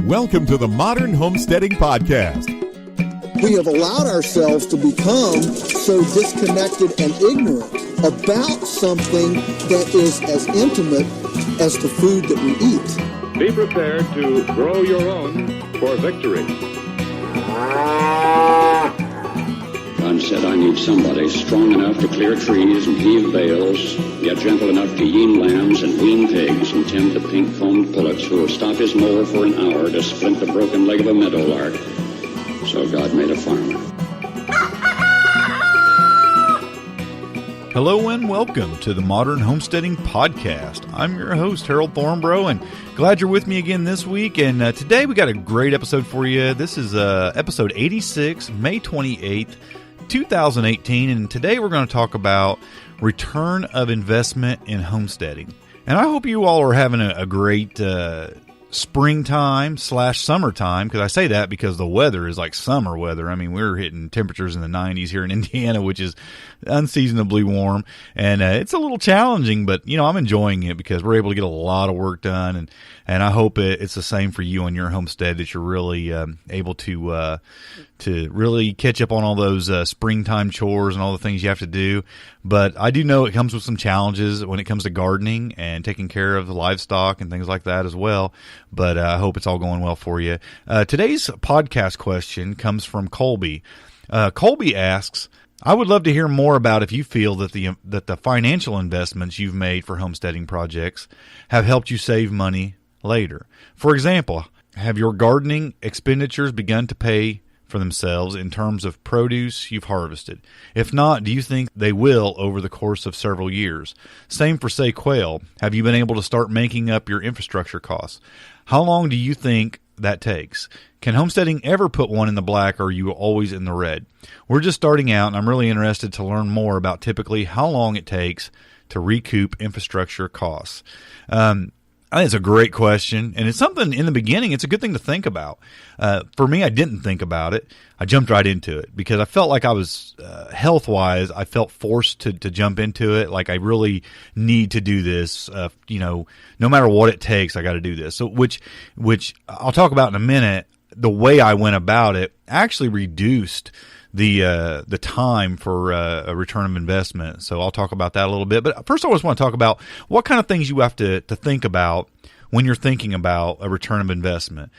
Welcome to the Modern Homesteading Podcast. We have allowed ourselves to become so disconnected and ignorant about something that is as intimate as the food that we eat. Be prepared to grow your own for victory. God said, I need somebody strong enough to clear trees and heave bales, yet gentle enough to yean lambs and wean pigs and tend the pink-combed pullets who will stop his mower for an hour to splint the broken leg of a meadowlark. So God made a farmer. Hello and welcome to the Modern Homesteading Podcast. I'm your host, Harold Thornbrough, and glad you're with me again this week. And today we got a great episode for you. This is episode 86, May 28th, 2018. And today we're going to talk about return of investment in homesteading. And I hope you all are having a great springtime / summertime, because I say that because the weather is like summer weather. I mean, we're hitting temperatures in the 90s here in Indiana, which is unseasonably warm, and it's a little challenging, but I'm enjoying it because we're able to get a lot of work done, and I hope it's the same for you on your homestead, that you're really able to really catch up on all those springtime chores and all the things you have to do. But I do know it comes with some challenges when it comes to gardening and taking care of the livestock and things like that as well. But I hope it's all going well for you. Today's podcast question comes from Kolbi. Kolbi asks, I would love to hear more about if you feel that the financial investments you've made for homesteading projects have helped you save money later. For example, have your gardening expenditures begun to pay for themselves in terms of produce you've harvested? If not, do you think they will over the course of several years? Same for, say, quail. Have you been able to start making up your infrastructure costs? How long do you think that takes? Can homesteading ever put one in the black, or are you always in the red? We're just starting out, and I'm really interested to learn more about typically how long it takes to recoup infrastructure costs. I think it's a great question, and it's something in the beginning, it's a good thing to think about. For me, I didn't think about it. I jumped right into it because I felt like I was, health-wise, I felt forced to jump into it. Like I really need to do this, no matter what it takes, I got to do this. So, which I'll talk about in a minute. The way I went about it actually reduced the time for a return of investment. So I'll talk about that a little bit. But first I just want to talk about what kind of things you have to think about when you're thinking about a return of investment.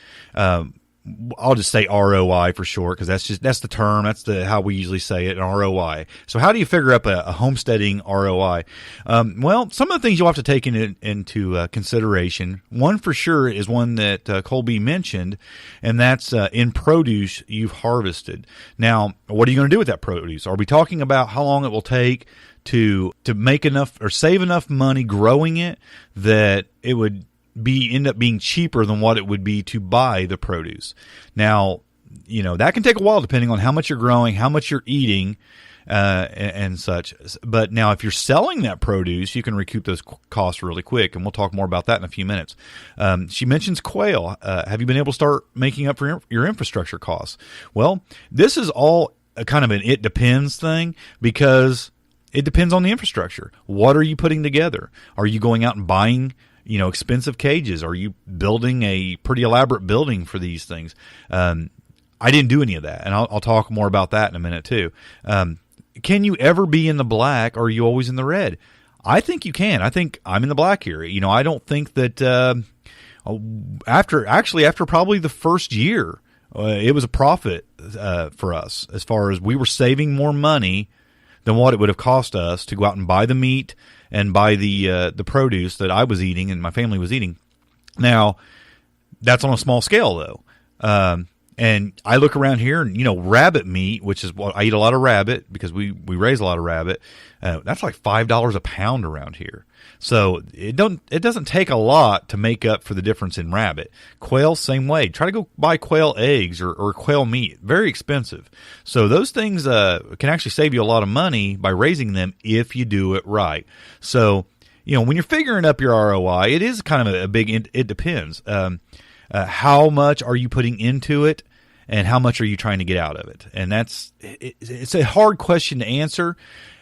I'll just say ROI for short, because that's the term, that's how we usually say it, an ROI. So how do you figure up a homesteading ROI? Well, some of the things you'll have to take into consideration. One for sure is one that Kolbi mentioned, and that's in produce you've harvested. Now, what are you going to do with that produce? Are we talking about how long it will take to make enough or save enough money growing it that it would end up being cheaper than what it would be to buy the produce? Now, that can take a while depending on how much you're growing, how much you're eating, and such. But now if you're selling that produce, you can recoup those costs really quick, and we'll talk more about that in a few minutes. She mentions quail. Have you been able to start making up for your infrastructure costs? Well, this is all a kind of an it depends thing, because it depends on the infrastructure. What are you putting together? Are you going out and buying expensive cages? Are you building a pretty elaborate building for these things? I didn't do any of that, and I'll talk more about that in a minute too. Can you ever be in the black, or are you always in the red? I think you can. I think I'm in the black here. I don't think that after probably the first year, it was a profit for us, as far as we were saving more money than what it would have cost us to go out and buy the meat and buy the produce that I was eating and my family was eating. Now, that's on a small scale, though. And I look around here and, rabbit meat, which is what I eat a lot of rabbit because we raise a lot of rabbit. That's like $5 a pound around here. So it doesn't take a lot to make up for the difference in rabbit. Quail, same way. Try to go buy quail eggs or quail meat. Very expensive. So those things can actually save you a lot of money by raising them if you do it right. So, when you're figuring up your ROI, it is kind of a big, it depends. How much are you putting into it, and how much are you trying to get out of it? And it's a hard question to answer.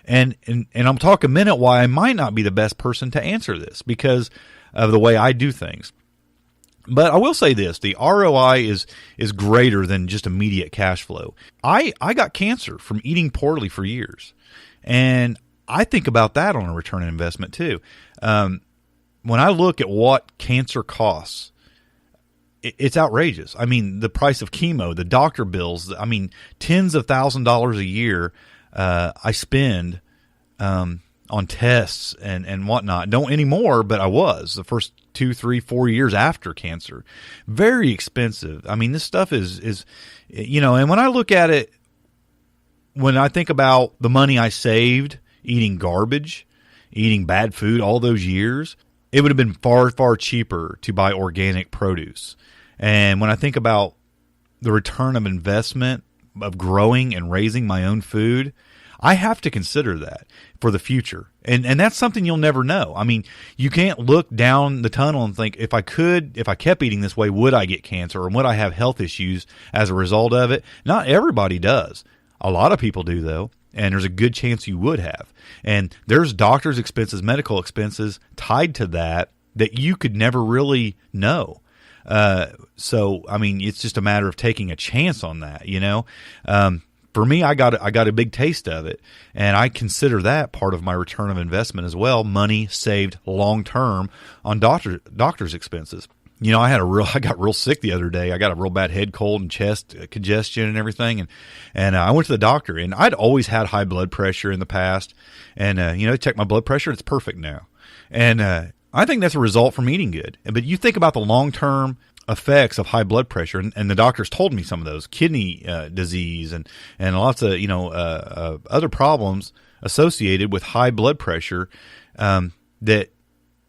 And I'm talking a minute why I might not be the best person to answer this because of the way I do things. But I will say this, the ROI is greater than just immediate cash flow. I got cancer from eating poorly for years. And I think about that on a return on investment too. When I look at what cancer costs, it's outrageous. I mean, the price of chemo, the doctor bills, I mean, tens of $1,000s a year I spend on tests and whatnot. Don't anymore, but I was the first 2, 3, 4 years after cancer. Very expensive. I mean, this stuff is and when I look at it, when I think about the money I saved eating garbage, eating bad food all those years, it would have been far, far cheaper to buy organic produce. And when I think about the return of investment of growing and raising my own food, I have to consider that for the future. And that's something you'll never know. I mean, you can't look down the tunnel and think, if I kept eating this way, would I get cancer or would I have health issues as a result of it? Not everybody does. A lot of people do, though, and there's a good chance you would have. And there's doctor's expenses, medical expenses tied to that you could never really know. So, I mean, it's just a matter of taking a chance on that, For me, I got a big taste of it, and I consider that part of my return of investment as well. Money saved long term on doctor's expenses. I got real sick the other day. I got a real bad head cold and chest congestion and everything, and I went to the doctor. And I'd always had high blood pressure in the past, and checked my blood pressure. It's perfect now, and I think that's a result from eating good. But you think about the long term effects of high blood pressure, and the doctors told me some of those: kidney disease and lots of other problems associated with high blood pressure. That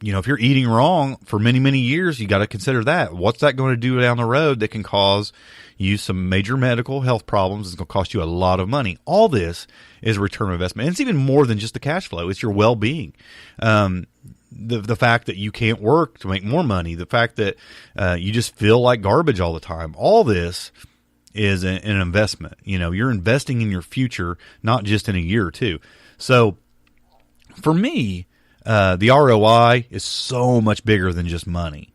if you're eating wrong for many, many years, you got to consider that. What's that going to do down the road that can cause you some major medical health problems? It's going to cost you a lot of money. All this is a return on investment, and it's even more than just the cash flow. It's your well-being. The fact that you can't work to make more money, the fact that you just feel like garbage all the time, all this is an investment. You're investing in your future, not just in a year or two. So for me, the ROI is so much bigger than just money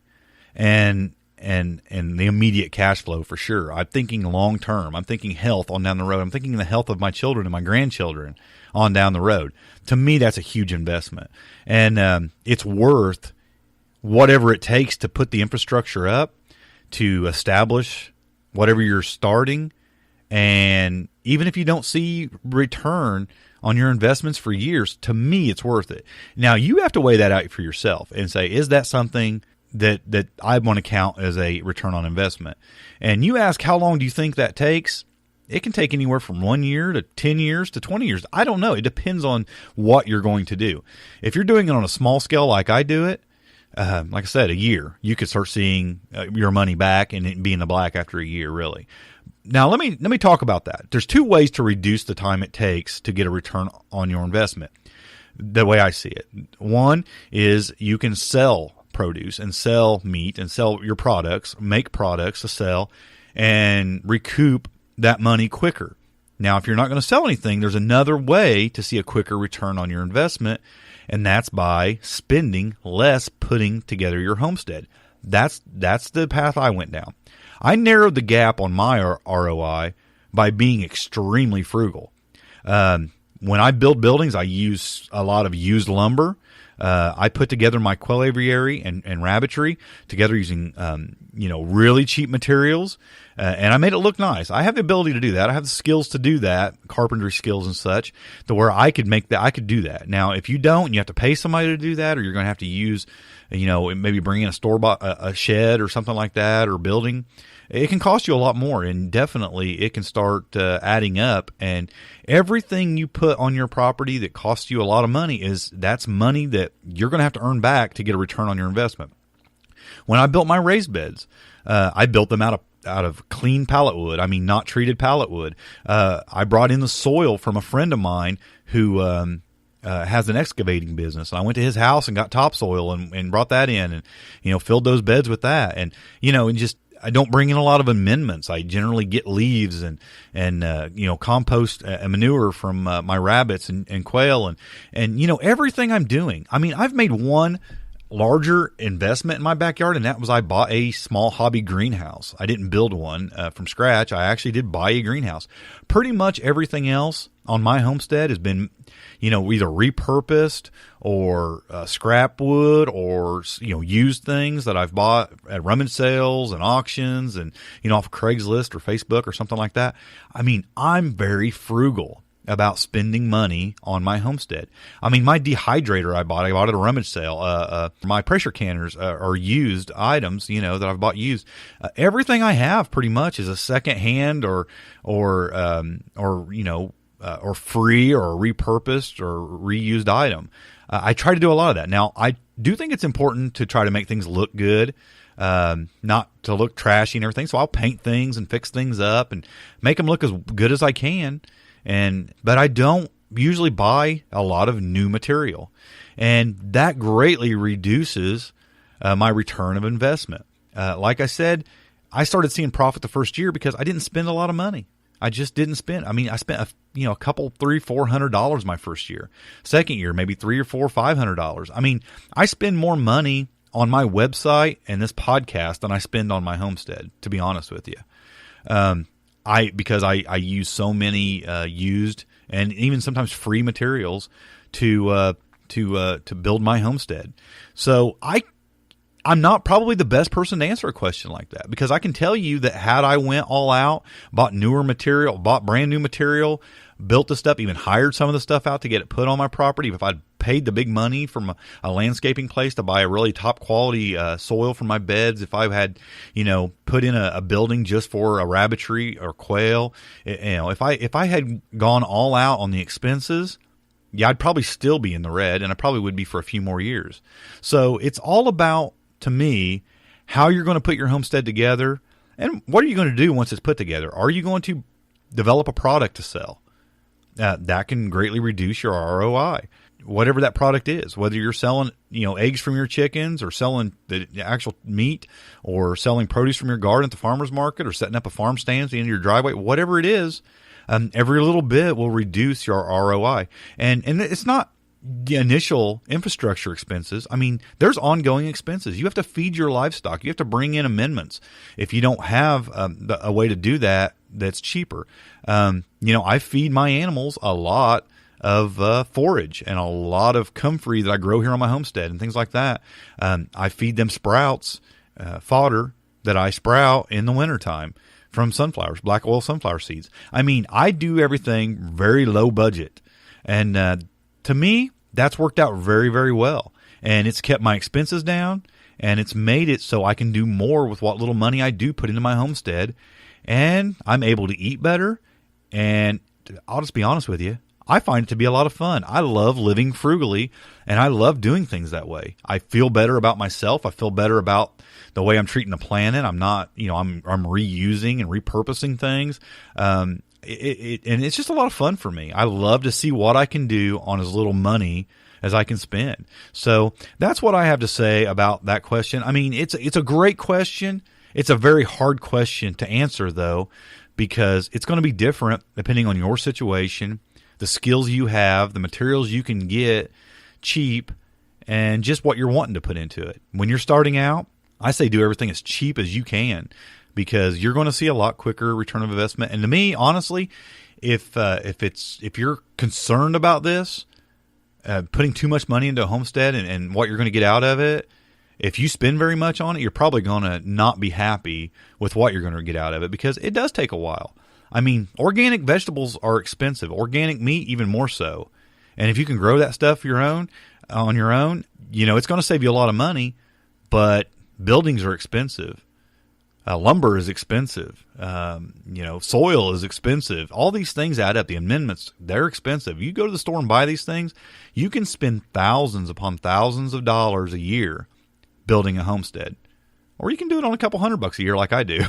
and the immediate cash flow for sure. I'm thinking long term. I'm thinking health on down the road. I'm thinking the health of my children and my grandchildren on down the road. To me, that's a huge investment. And it's worth whatever it takes to put the infrastructure up, to establish whatever you're starting. And even if you don't see return on your investments for years, to me, it's worth it. Now, you have to weigh that out for yourself and say, is that something that I want to count as a return on investment? And you ask, how long do you think that takes? It can take anywhere from 1 year to 10 years to 20 years. I don't know. It depends on what you're going to do. If you're doing it on a small scale like I do it, like I said, a year, you could start seeing your money back and it be in the black after a year, really. Now, let me talk about that. There's two ways to reduce the time it takes to get a return on your investment, the way I see it. One is you can sell produce and sell meat and sell your products, make products to sell, and recoup that money quicker. Now, if you're not going to sell anything, there's another way to see a quicker return on your investment, and that's by spending less putting together your homestead. That's the path I went down. I narrowed the gap on my ROI by being extremely frugal. When I build buildings, I use a lot of used lumber. I put together my quail aviary and rabbitry together using really cheap materials, and I made it look nice. I have the ability to do that. I have the skills to do that, carpentry skills and such, to where I could make that. I could do that. Now, if you don't, you have to pay somebody to do that, or you're going to have to use, maybe bring in a store-bought a shed or something like that, or building. It can cost you a lot more, and definitely it can start adding up. And everything you put on your property that costs you a lot of money that's money that you're going to have to earn back to get a return on your investment. When I built my raised beds, I built them out of clean pallet wood. I mean, not treated pallet wood. I brought in the soil from a friend of mine who has an excavating business. And I went to his house and got topsoil and brought that in and filled those beds with that. And just I don't bring in a lot of amendments. I generally get leaves and compost and manure from my rabbits and quail and everything I'm doing. I mean, I've made one larger investment in my backyard, and that was I bought a small hobby greenhouse. I didn't build one from scratch. I actually did buy a greenhouse. Pretty much everything else on my homestead has been, either repurposed or scrap wood or, used things that I've bought at rummage sales and auctions and, off Craigslist or Facebook or something like that. I mean, I'm very frugal about spending money on my homestead. I mean, my dehydrator I bought at a rummage sale. My pressure canners are used items, that I've bought used. Everything I have pretty much is a second hand or free or repurposed or reused item. I try to do a lot of that. Now, I do think it's important to try to make things look good, not to look trashy and everything. So I'll paint things and fix things up and make them look as good as I can. But I don't usually buy a lot of new material, and that greatly reduces my return of investment. Like I said, I started seeing profit the first year because I didn't spend a lot of money. I just didn't spend. I mean, I spent a couple $300-$400 my first year. Second year, maybe $300 or $500. I mean, I spend more money on my website and this podcast than I spend on my homestead, to be honest with you. Because I use so many used and even sometimes free materials to build my homestead. So I'm not probably the best person to answer a question like that, because I can tell you that had I went all out, bought newer material, bought brand new material, built the stuff, even hired some of the stuff out to get it put on my property, if I'd paid the big money from a landscaping place to buy a really top quality soil for my beds, if I had, put in a building just for a rabbitry or quail, if I had gone all out on the expenses, yeah, I'd probably still be in the red, and I probably would be for a few more years. So it's all about, to me, how you're going to put your homestead together, and what are you going to do once it's put together. Are you going to develop a product to sell? That can greatly reduce your ROI. Whatever that product is, whether you're selling, eggs from your chickens, or selling the actual meat, or selling produce from your garden at the farmer's market, or setting up a farm stand at the end of your driveway, whatever it is, every little bit will reduce your ROI. And it's not the initial infrastructure expenses. I mean, there's ongoing expenses. You have to feed your livestock. You have to bring in amendments. If you don't have a way to do that, that's cheaper. I feed my animals a lot of forage and a lot of comfrey that I grow here on my homestead and things like that. I feed them sprouts, fodder that I sprout in the wintertime from sunflowers, black oil sunflower seeds. I mean, I do everything very low budget. And to me, that's worked out very, very well. And it's kept my expenses down, and it's made it so I can do more with what little money I do put into my homestead. And I'm able to eat better. And I'll just be honest with you, I find it to be a lot of fun. I love living frugally, and I love doing things that way. I feel better about myself. I feel better about the way I'm treating the planet. I'm not, I'm reusing and repurposing things. And it's just a lot of fun for me. I love to see what I can do on as little money as I can spend. So that's what I have to say about that question. I mean, it's a great question. It's a very hard question to answer, though, because it's going to be different depending on your situation, the skills you have, the materials you can get cheap, and just what you're wanting to put into it. When you're starting out, I say do everything as cheap as you can, because you're going to see a lot quicker return of investment. And to me, honestly, if you're concerned about this, putting too much money into a homestead and what you're going to get out of it, if you spend very much on it, you're probably going to not be happy with what you're going to get out of it, because it does take a while. I mean, organic vegetables are expensive. Organic meat, even more so. And if you can grow that stuff on your own, it's going to save you a lot of money, but buildings are expensive. Lumber is expensive. Soil is expensive. All these things add up. The amendments, they're expensive. You go to the store and buy these things, you can spend thousands upon thousands of dollars a year building a homestead. Or you can do it on a couple $100 a year like I do.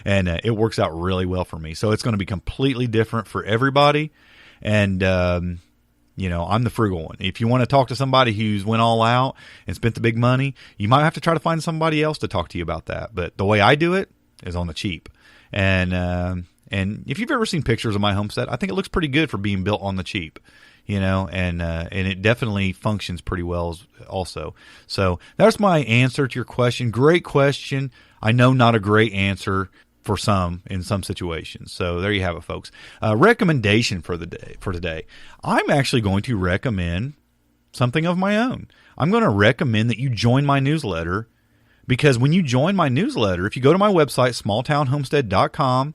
And it works out really well for me. So it's going to be completely different for everybody. And, I'm the frugal one. If you want to talk to somebody who's went all out and spent the big money, you might have to try to find somebody else to talk to you about that. But the way I do it is on the cheap. And if you've ever seen pictures of my homestead, I think it looks pretty good for being built on the cheap. and it definitely functions pretty well also. So that's my answer to your question. Great question. I know not a great answer for some in some situations. So there you have it, folks. Recommendation for today. I'm actually going to recommend something of my own. I'm going to recommend that you join my newsletter, because when you join my newsletter, if you go to my website, smalltownhomestead.com,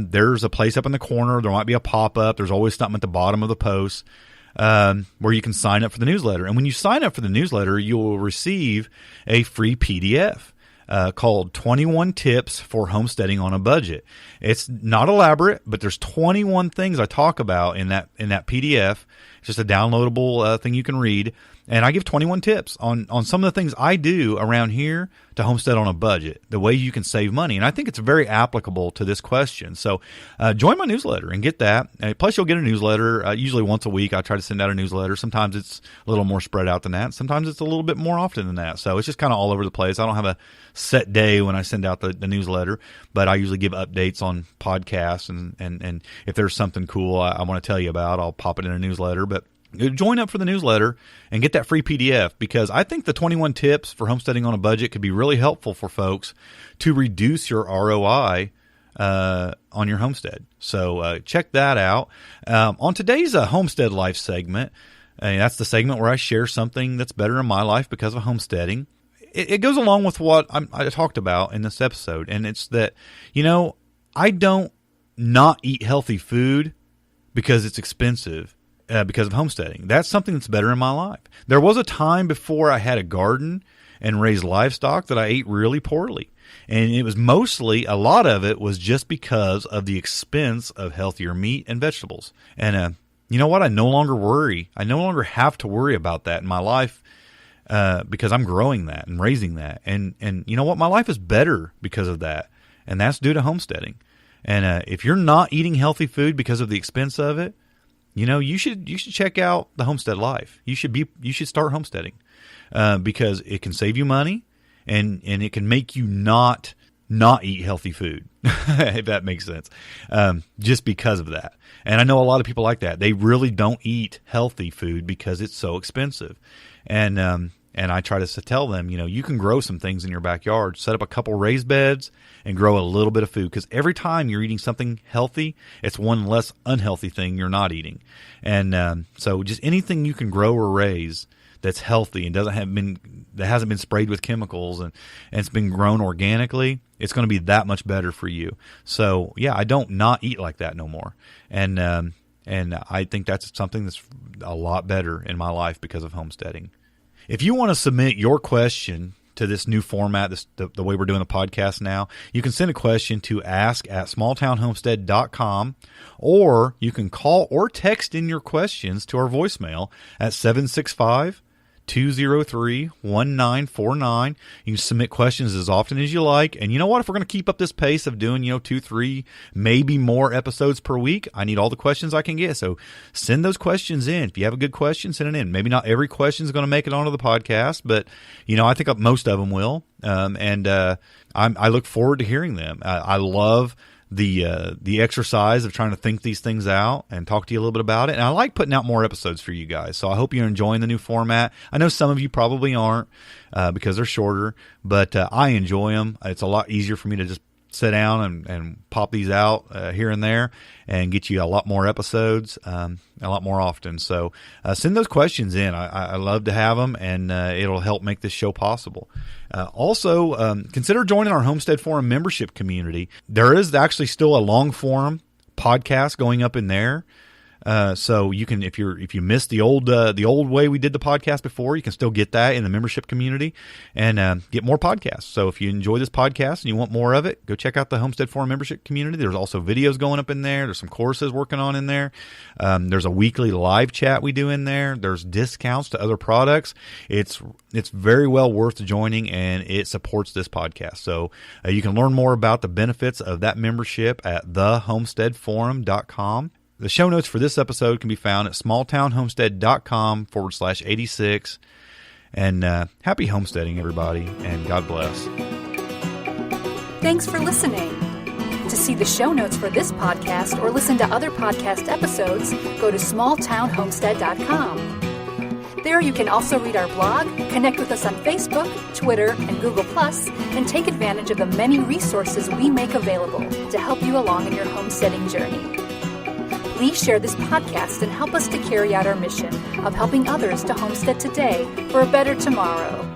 there's a place up in the corner. There might be a pop-up. There's always something at the bottom of the post where you can sign up for the newsletter. And when you sign up for the newsletter, you will receive a free PDF called 21 Tips for Homesteading on a Budget. It's not elaborate, but there's 21 things I talk about in that PDF. It's just a downloadable thing you can read. And I give 21 tips on some of the things I do around here to homestead on a budget, the way you can save money. And I think it's very applicable to this question. So join my newsletter and get that. Plus, you'll get a newsletter usually once a week. I try to send out a newsletter. Sometimes it's a little more spread out than that. Sometimes it's a little bit more often than that. So it's just kind of all over the place. I don't have a set day when I send out the newsletter, but I usually give updates on podcasts. And if there's something cool I want to tell you about, I'll pop it in a newsletter. But join up for the newsletter and get that free PDF, because I think the 21 tips for homesteading on a budget could be really helpful for folks to reduce your ROI on your homestead. So check that out. On today's Homestead Life segment, that's the segment where I share something that's better in my life because of homesteading. It goes along with what I talked about in this episode, and it's that, I don't not eat healthy food because it's expensive. Because of homesteading. That's something that's better in my life. There was a time before I had a garden and raised livestock that I ate really poorly. And it was mostly, a lot of it was just because of the expense of healthier meat and vegetables. And you know what? I no longer worry. I no longer have to worry about that in my life because I'm growing that and raising that. And you know what? My life is better because of that. And that's due to homesteading. And if you're not eating healthy food because of the expense of it, you should check out the Homestead Life. You should start homesteading because it can save you money and it can make you not eat healthy food, if that makes sense. Just because of that. And I know a lot of people like that. They really don't eat healthy food because it's so expensive. And I try to tell them, you can grow some things in your backyard, set up a couple raised beds and grow a little bit of food, because every time you're eating something healthy, it's one less unhealthy thing you're not eating. And so just anything you can grow or raise that's healthy and that hasn't been sprayed with chemicals and it's been grown organically, it's going to be that much better for you. So yeah, I don't not eat like that no more. And I think that's something that's a lot better in my life because of homesteading. If you want to submit your question to this new format, the way we're doing the podcast now, you can send a question to ask@smalltownhomestead.com, or you can call or text in your questions to our voicemail at 765-203-1949. You can submit questions as often as you like. And you know what? If we're going to keep up this pace of doing, 2, 3, maybe more episodes per week, I need all the questions I can get. So send those questions in. If you have a good question, send it in. Maybe not every question is going to make it onto the podcast, but, I think most of them will. I look forward to hearing them. I love the exercise of trying to think these things out and talk to you a little bit about it. And I like putting out more episodes for you guys. So I hope you're enjoying the new format. I know some of you probably aren't because they're shorter, but I enjoy them. It's a lot easier for me to just sit down and pop these out here and there and get you a lot more episodes a lot more often. So send those questions in. I love to have them, and it'll help make this show possible. Also, consider joining our Homestead Forum membership community. There is actually still a long form podcast going up in there. So you can, if you missed the old way we did the podcast before, you can still get that in the membership community and get more podcasts. So if you enjoy this podcast and you want more of it, go check out the Homestead Forum membership community. There's also videos going up in there. There's some courses working on in there. There's a weekly live chat we do in there. There's discounts to other products. It's very well worth joining, and it supports this podcast. So you can learn more about the benefits of that membership at thehomesteadforum.com. The show notes for this episode can be found at smalltownhomestead.com/86. And happy homesteading, everybody, and God bless. Thanks for listening. To see the show notes for this podcast or listen to other podcast episodes, go to smalltownhomestead.com. There you can also read our blog, connect with us on Facebook, Twitter, and Google+, and take advantage of the many resources we make available to help you along in your homesteading journey. Please share this podcast and help us to carry out our mission of helping others to homestead today for a better tomorrow.